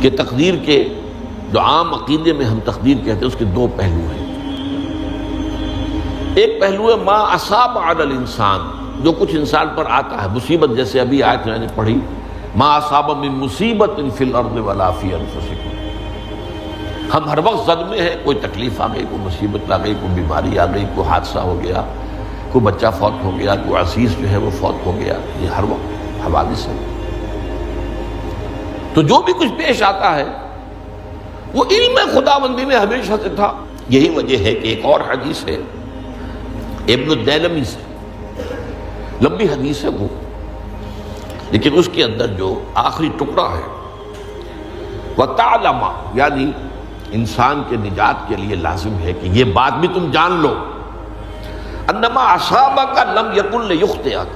کہ تقدیر کے جو عام عقیدے میں ہم تقدیر کہتے ہیں اس کے دو پہلو ہیں۔ ایک پہلو ہے ما اصاب علی الانسان، جو کچھ انسان پر آتا ہے مصیبت، جیسے ابھی آیت میں نے پڑھی ما اصاب من مصیبت فی الارض ولا فی انفسکم۔ ہم ہر وقت زد میں ہیں، کوئی تکلیف آ گئی، کوئی مصیبت آ گئی، کوئی بیماری آ گئی، کوئی حادثہ ہو گیا، کوئی بچہ فوت ہو گیا، کوئی عزیز جو ہے وہ فوت ہو گیا، یہ ہر وقت حوادث ہے۔ تو جو بھی کچھ پیش آتا ہے وہ علم خداوندی میں ہمیشہ سے تھا۔ یہی وجہ ہے کہ ایک اور حدیث ہے ابن الدیلمی سے، لمبی حدیث ہے وہ، لیکن اس کے اندر جو آخری ٹکڑا ہے وَتَعْلَمَ، یعنی انسان کے نجات کے لیے لازم ہے کہ یہ بات بھی تم جان لو انما اصابک لم یکن لیخطئک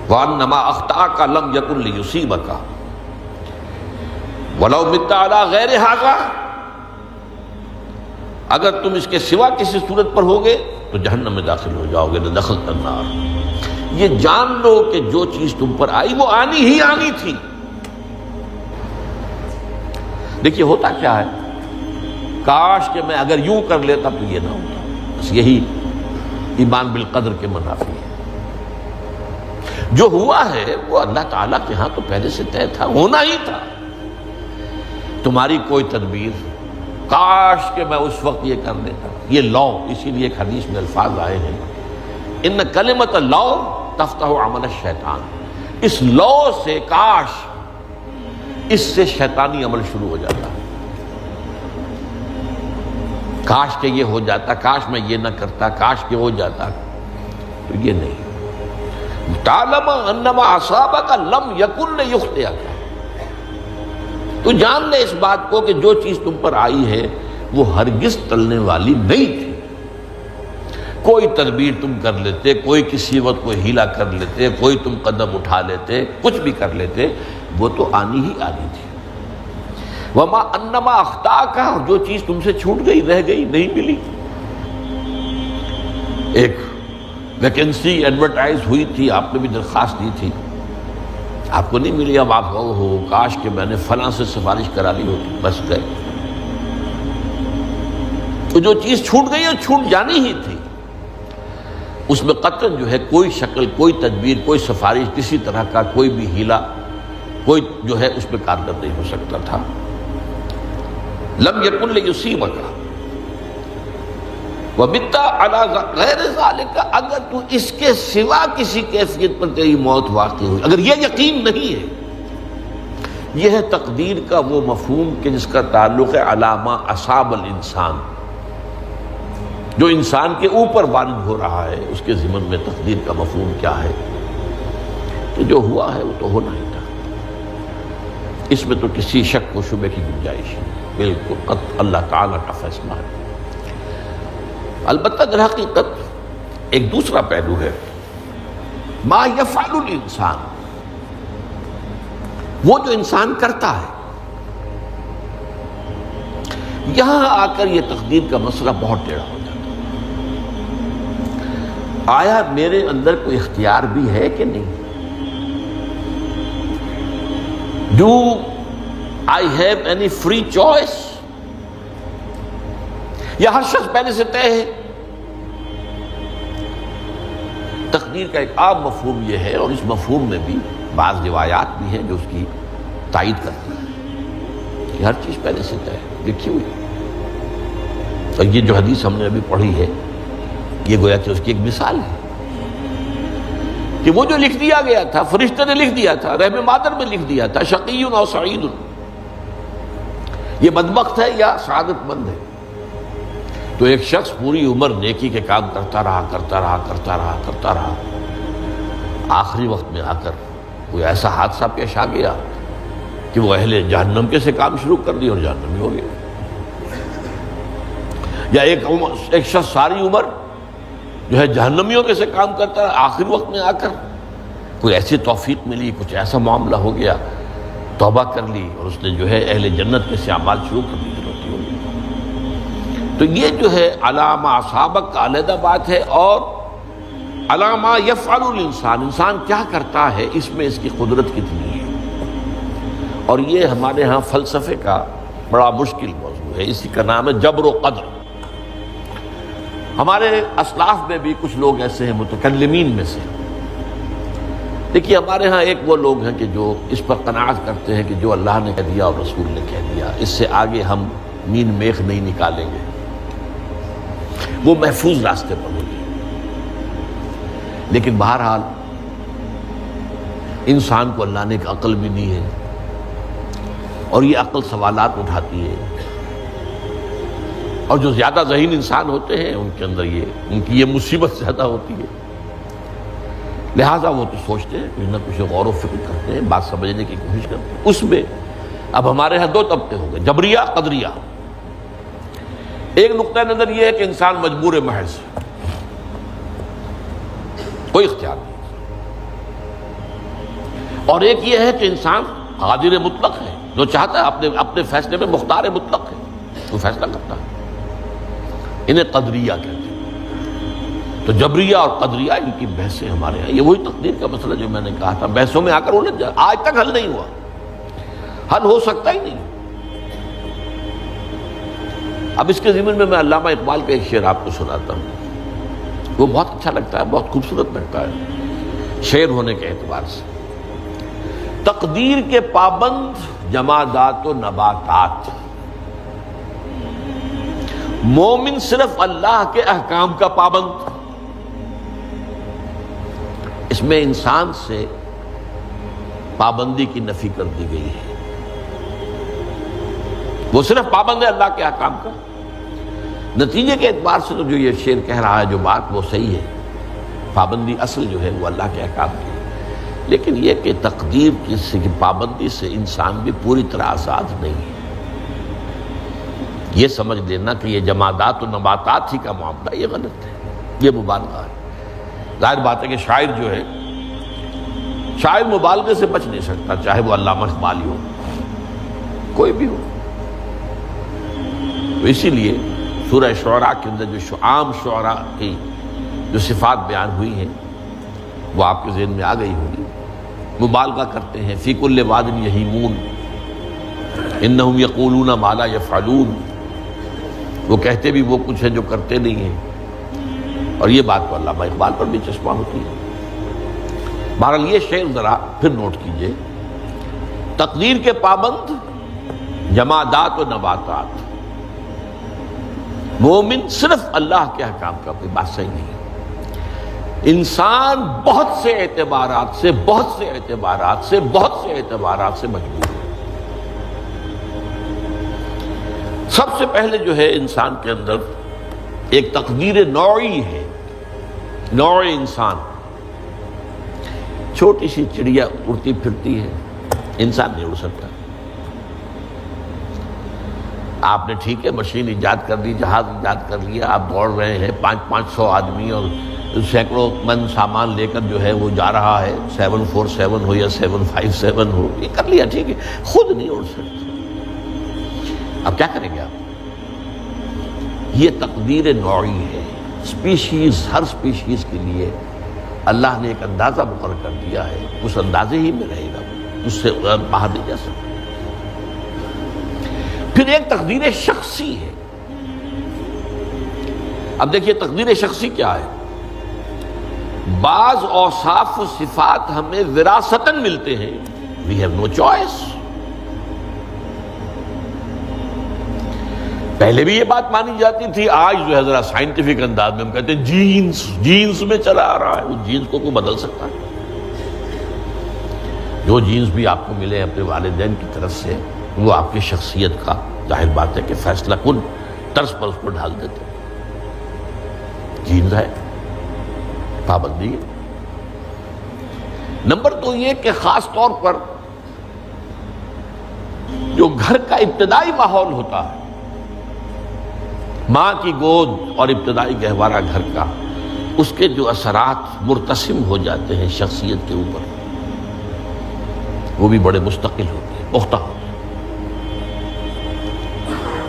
وانما اخطأک لم یکن لیصیبک وَلَوْ مِتَّ عَلَىٰ غَيْرِ هَذَا، اگر تم اس کے سوا کسی صورت پر ہوگے تو جہنم میں داخل ہو جاؤ گے، دخلت النار۔ یہ جان لو کہ جو چیز تم پر آئی وہ آنی ہی آنی تھی۔ دیکھیے ہوتا کیا ہے، کاش کہ میں اگر یوں کر لیتا تو یہ نہ ہوتا، بس یہی ایمان بالقدر کے منافی ہے۔ جو ہوا ہے وہ اللہ تعالیٰ کے ہاں تو پہلے سے طے تھا، ہونا ہی تھا۔ تمہاری کوئی تدبیر، کاش کہ میں اس وقت یہ کر لیتا، یہ لو، اسی لیے ایک حدیث میں الفاظ آئے ہیں ان کلمۃ لو تفتح عمل الشیطان، اس لو سے، کاش، اس سے شیطانی عمل شروع ہو جاتا، کاش کہ یہ ہو جاتا، کاش میں یہ نہ کرتا، کاش کہ ہو جاتا، تو یہ نہیں۔ تعلم انما اصابک لم یکن لیخطئک، تو جان لے اس بات کو کہ جو چیز تم پر آئی ہے وہ ہرگز ٹلنے والی نہیں تھی۔ کوئی تدبیر تم کر لیتے، کوئی کسی وقت کوئی ہیلا کر لیتے، کوئی تم قدم اٹھا لیتے، کچھ بھی کر لیتے، وہ تو آنی ہی آنی تھی۔ وما انما اخطاک، جو چیز تم سے چھوٹ گئی، رہ گئی، نہیں ملی۔ ایک ویکنسی ایڈورٹائز ہوئی تھی، آپ نے بھی درخواست دی تھی، آپ کو نہیں ملی، اب آپ ہو کاش کہ میں نے فلاں سے سفارش کرا لی ہوتی، بس گئے۔ تو جو چیز چھوٹ گئی وہ چھوٹ جانی ہی تھی، اس میں قطعاً جو ہے کوئی شکل، کوئی تدبیر، کوئی سفارش، کسی طرح کا کوئی بھی ہیلا، کوئی جو ہے اس میں کارگر نہیں ہو سکتا تھا۔ لم یکن لیصیبک وَمِتَّ عَلَىٰ غَيْرِ ذَلِكَ، اگر تو اس کے سوا کسی کیفیت پر تیری موت واقع ہوئی، اگر یہ یقین نہیں ہے، یہ ہے تقدیر کا وہ مفہوم کہ جس کا تعلق ہے علامہ اصاب الانسان، جو انسان کے اوپر وارد ہو رہا ہے، اس کے ضمن میں تقدیر کا مفہوم کیا ہے کہ جو ہوا ہے وہ تو ہونا ہی تھا، اس میں تو کسی شک و شبہ کی گنجائش نہیں، بالکل قطع اللہ تعالیٰ کا فیصلہ ہے۔ البتہ در حقیقت ایک دوسرا پہلو ہے، ما یفعل الانسان، وہ جو انسان کرتا ہے۔ یہاں آ کر یہ تقدیر کا مسئلہ بہت ٹیڑھا ہو جاتا ہے۔ آیا میرے اندر کوئی اختیار بھی ہے کہ نہیں؟ Do I have any free choice؟ یا ہر شخص پہلے سے طے ہے؟ تقدیر کا ایک عام مفہوم یہ ہے، اور اس مفہوم میں بھی بعض روایات بھی ہیں جو اس کی تائید کرتی ہیں کہ ہر چیز پہلے سے طے ہے، لکھی ہوئی ہے۔ اور یہ جو حدیث ہم نے ابھی پڑھی ہے یہ گویا کہ اس کی ایک مثال ہے کہ وہ جو لکھ دیا گیا تھا، فرشتے نے لکھ دیا تھا، رحم مادر میں لکھ دیا تھا، شقی او سعید، یہ بدبخت ہے یا سعادت مند ہے۔ تو ایک شخص پوری عمر نیکی کے کام کرتا رہا، آخری وقت میں آ کر کوئی ایسا حادثہ پیش آ گیا کہ وہ اہل جہنم کے سے کام شروع کر دی اور جہنمی ہو گیا۔ یا ایک شخص ساری عمر جو ہے جہنمیوں کے سے کام کرتا رہا، آخری وقت میں آ کر کوئی ایسی توفیق ملی، کچھ ایسا معاملہ ہو گیا، توبہ کر لی اور اس نے جو ہے اہل جنت کے سے اعمال شروع کر دی۔ تو یہ جو ہے علامہ اصابک کا علیحدہ بات ہے، اور علامہ یفعل الانسان، انسان کیا کرتا ہے، اس میں اس کی قدرت کتنی ہے، اور یہ ہمارے ہاں فلسفے کا بڑا مشکل موضوع ہے، اسی کا نام ہے جبر و قدر۔ ہمارے اسلاف میں بھی کچھ لوگ ایسے ہیں متکلمین میں سے، دیکھیے ہمارے ہاں ایک وہ لوگ ہیں کہ جو اس پر قناعت کرتے ہیں کہ جو اللہ نے کہہ دیا اور رسول نے کہہ دیا، اس سے آگے ہم مین میخ نہیں نکالیں گے، وہ محفوظ راستے پر ہوگی۔ لیکن بہرحال انسان کو اللہ نے ایک عقل بھی دی ہے، اور یہ عقل سوالات اٹھاتی ہے، اور جو زیادہ ذہین انسان ہوتے ہیں ان کے اندر ان کی یہ مصیبت زیادہ ہوتی ہے، لہٰذا وہ تو سوچتے ہیں، کچھ نہ کچھ غور و فکر کرتے ہیں، بات سمجھنے کی کوشش کرتے ہیں۔ اس میں اب ہمارے ہاں دو طبقے ہو گئے، جبریہ قدریہ۔ ایک نقطہ نظر یہ ہے کہ انسان مجبور محض، کوئی اختیار نہیں، اور ایک یہ ہے کہ انسان قادر مطلق ہے، جو چاہتا ہے اپنے فیصلے میں مختار مطلق ہے، وہ فیصلہ کرتا ہے۔ انہیں قدریہ کہتے ہیں۔ تو جبریہ اور قدریہ ان کی بحثیں ہمارے یہاں، یہ وہی تقدیر کا مسئلہ جو میں نے کہا تھا، بحثوں میں آ کر الجھ جائے، آج تک حل نہیں ہوا، حل ہو سکتا ہی نہیں۔ اب اس کے ضمن میں علامہ اقبال کا ایک شعر آپ کو سناتا ہوں، وہ بہت اچھا لگتا ہے، بہت خوبصورت لگتا ہے شعر ہونے کے اعتبار سے۔ تقدیر کے پابند جمادات و نباتات، مومن صرف اللہ کے احکام کا پابند۔ اس میں انسان سے پابندی کی نفی کر دی گئی ہے، وہ صرف پابند ہے اللہ کے احکام کا۔ نتیجے کے اعتبار سے تو جو یہ شعر کہہ رہا ہے، جو بات وہ صحیح ہے، پابندی اصل جو ہے وہ اللہ کے احکام کی ہے، لیکن یہ کہ تقدیر کی پابندی سے انسان بھی پوری طرح آزاد نہیں ہے۔ یہ سمجھ لینا کہ یہ جمادات و نباتات ہی کا معاملہ، یہ غلط ہے، یہ مبالغہ ہے۔ ظاہر بات ہے کہ شاعر جو ہے، شاعر مبالغے سے بچ نہیں سکتا، چاہے وہ علامہ اقبالی ہو، کوئی بھی ہو۔ تو اسی لیے سورہ شعراء کے اندر جو عام شعراء کی جو صفات بیان ہوئی ہیں وہ آپ کے ذہن میں آ گئی ہوگی۔ مبالغہ کرتے ہیں، فی کل واد یہیمون انہم یقولون ما لا یفعلون، وہ کہتے بھی وہ کچھ ہے جو کرتے نہیں ہیں، اور یہ بات تو علامہ اقبال پر بھی چشمہ ہوتی ہے۔ بہرحال یہ شعر ذرا پھر نوٹ کیجئے، تقدیر کے پابند جمادات و نباتات، مومن صرف اللہ کے احکام کا، کوئی بات صحیح نہیں ہے۔ انسان بہت سے اعتبارات سے مجبور ہے۔ سب سے پہلے جو ہے انسان کے اندر ایک تقدیر نوعی ہے، نوع انسان۔ چھوٹی سی چڑیا اڑتی پھرتی ہے، انسان نہیں اڑ سکتا۔ آپ نے ٹھیک ہے مشین ایجاد کر دی، جہاز ایجاد کر لیا، آپ دوڑ رہے ہیں، 500 آدمی اور سینکڑوں من سامان لے کر جو ہے وہ جا رہا ہے، 747 ہو یا 757 ہو، یہ کر لیا ٹھیک ہے، خود نہیں اڑ سکتے۔ اب کیا کریں گے آپ؟ یہ تقدیر نوعی ہے، سپیشیز، ہر سپیشیز کے لیے اللہ نے ایک اندازہ مقرر کر دیا ہے، اس اندازے ہی میں رہے گا، اس سے باہر نہیں جا سکتا۔ پھر ایک تقدیر شخصی ہے۔ اب دیکھیے تقدیر شخصی کیا ہے؟ بعض اوصاف و صفات ہمیں وراثتاً ملتے ہیں، we have no choice۔ پہلے بھی یہ بات مانی جاتی تھی، آج جو ہے ذرا سائنٹیفک انداز میں ہم کہتے ہیں جینز میں چلا آ رہا ہے۔ وہ جینز کو کوئی بدل سکتا ہے؟ جو جینز بھی آپ کو ملے اپنے والدین کی طرف سے، وہ آپ کی شخصیت کا ظاہر بات ہے کہ فیصلہ کن طرز پر اس کو ڈھال دیتے ہیں۔ جینز ہے، پابندی ہے۔ نمبر دو یہ کہ خاص طور پر جو گھر کا ابتدائی ماحول ہوتا ہے، ماں کی گود اور ابتدائی گہوارہ گھر کا، اس کے جو اثرات مرتسم ہو جاتے ہیں شخصیت کے اوپر، وہ بھی بڑے مستقل ہوتے ہیں، پختہ ہوتے ہیں۔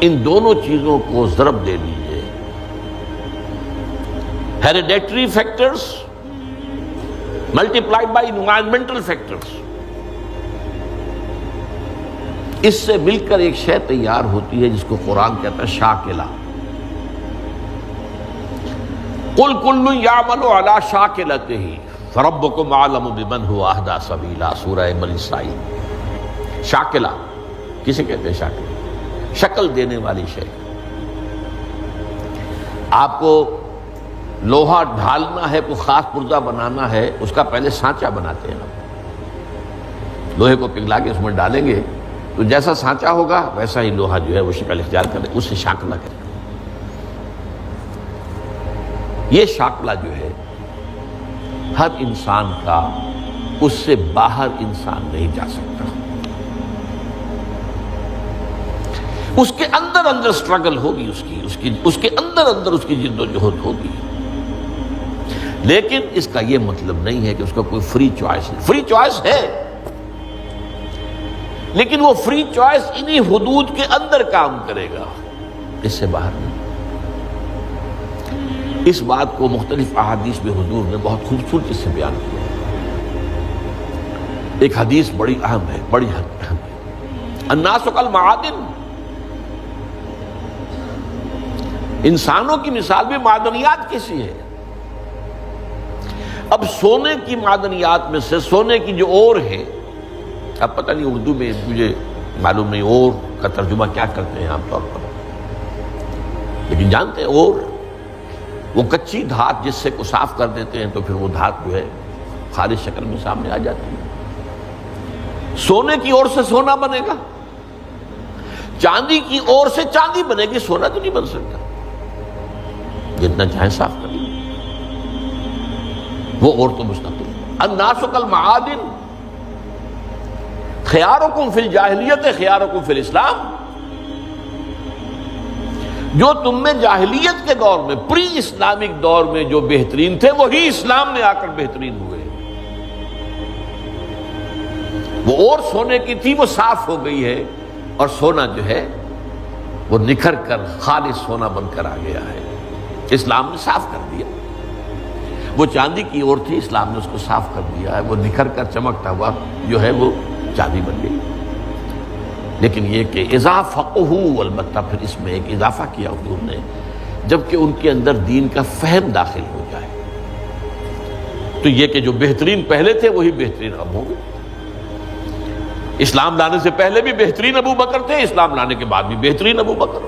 ان دونوں چیزوں کو ضرب دے لیجئے، hereditary factors multiplied by environmental factors, اس سے مل کر ایک شے تیار ہوتی ہے جس کو قرآن کہتا ہے شاکلہ۔ قل کل یعمل علی شاکلتہ فربکم اعلم بمن هو اہدی سبیلا، سورہ بنی اسرائیل۔ شاکلہ کسے کہتے ہیں؟ شاکلہ شکل دینے والی شے۔ آپ کو لوہا ڈھالنا ہے، کوئی خاص پرزہ بنانا ہے، اس کا پہلے سانچہ بناتے ہیں۔ لوہے کو پگھلا کے اس میں ڈالیں گے تو جیسا سانچہ ہوگا ویسا ہی لوہا جو ہے وہ شکل اختیار کرے، اس سے شاکلہ کرے۔ یہ شاکلہ جو ہے ہر انسان کا، اس سے باہر انسان نہیں جا سکتا۔ اس کے اندر اندر سٹرگل ہوگی، اس کے اندر اندر اس کی جد و جہد ہوگی، لیکن اس کا یہ مطلب نہیں ہے کہ اس کا کوئی فری چوائس ہے۔ فری چوائس ہے، لیکن وہ فری چوائس انہی حدود کے اندر کام کرے گا، اس سے باہر نہیں۔ اس بات کو مختلف احادیث میں حضور نے بہت خوبصورتی سے بیان کیا۔ ایک حدیث بڑی اہم ہے، بڑی اہم ہے۔ الناس کالمعادن، انسانوں کی مثال بھی معدنیات کیسی ہے۔ اب سونے کی معدنیات میں سے سونے کی جو اور ہے، اب پتہ نہیں اردو میں مجھے معلوم نہیں اور کا ترجمہ کیا کرتے ہیں عام طور پر، لیکن جانتے ہیں اور وہ کچی دھات جس سے کو صاف کر دیتے ہیں تو پھر وہ دھات جو ہے خالص شکل میں سامنے آ جاتی ہے۔ سونے کی اور سے سونا بنے گا، چاندی کی اور سے چاندی بنے گی، سونا تو نہیں بن سکتا، جتنا چاہے صاف کر لیں، وہ اور تو مستقل ہے۔ الناس کالمعادن خیارکم فی الجاہلیت خیارکم فی الاسلام، جو تم میں جاہلیت کے دور میں، پری اسلامک دور میں جو بہترین تھے، وہی اسلام میں آ کر بہترین ہوئے۔ وہ اور سونے کی تھی، وہ صاف ہو گئی ہے، اور سونا جو ہے وہ نکھر کر خالص سونا بن کر آ گیا ہے، اسلام نے صاف کر دیا۔ وہ چاندی کی اور تھی، اسلام نے اس کو صاف کر دیا ہے، وہ نکھر کر چمکتا ہوا جو ہے وہ چاندی بن گئی۔ لیکن یہ کہ اذا فقہوا، البتہ پھر اس میں ایک اضافہ کیا حضور نے، جبکہ ان کے اندر دین کا فہم داخل ہو جائے، تو یہ کہ جو بہترین پہلے تھے وہی بہترین اب ہوں گے۔ اسلام لانے سے پہلے بھی بہترین ابو بکر تھے، اسلام لانے کے بعد بھی بہترین ابو بکر۔